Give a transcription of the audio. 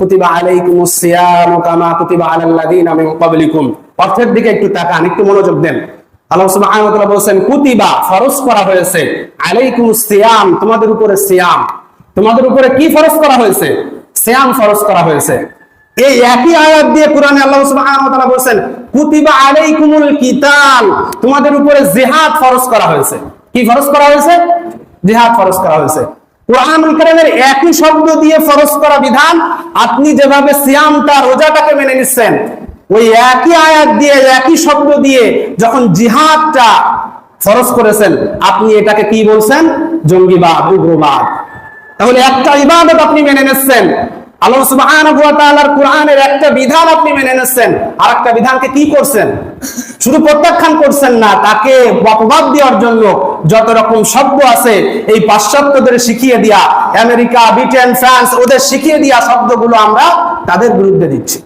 কুতিবা আলাইকুমুস সিয়ামু কামা কুতিবা আলাল লাযিনা মিন ক্বাবলিকুম। অর্থের দিকে একটু তাকান, একটু মনোযোগ দেন। আল্লাহ সুবহানাহু ওয়া তাআলা বলেন কুতিবা, ফরজ করা হয়েছে, আলাইকুমুস সিয়াম, তোমাদের উপরে সিয়াম। তোমাদের উপরে কি ফরজ করা হয়েছে? সিয়াম ফরজ করা হয়েছে। এই একই আয়াত দিয়ে কোরআনে আল্লাহ সুবহানাহু ওয়া তাআলা বলেন কুতিবা আলাইকুমুল কিতাল, তোমাদের উপরে জিহাদ ফরজ করা হয়েছে। কি ফরজ করা হয়েছে? জিহাদ ফরজ করা হয়েছে। কুরআনুল কারীমের একই শব্দ দিয়ে ফরজ করা বিধান, আপনি যেভাবে সিয়ামটা, রোজাটাকে মেনে নিচ্ছেন, ওই একই আয়াত দিয়ে, একই শব্দ দিয়ে যখন জিহাদটা ফরজ করেছেন, আপনি এটাকে কি বলছেন? জঙ্গিবাদ, উগ্রবাদ। তাহলে একটা ইবাদত আপনি মেনে নিচ্ছেন, আল্লাহ সুবহানাহু ওয়া তাআলার কোরআনের একটা বিধান আপনি মেনে নিচ্ছেন, আর একটা বিধানকে কি করছেন? শুধু প্রত্যাখ্যান করছেন না, তাকে অপবাদ দেওয়ার জন্য যত রকম শব্দ আছে, এই পাশ্চাত্যদের শিখিয়ে দিয়া, আমেরিকা, ব্রিটেন, ফ্রান্স, ওদের শিখিয়ে দিয়া শব্দগুলো আমরা তাদের বিরুদ্ধে দিচ্ছি।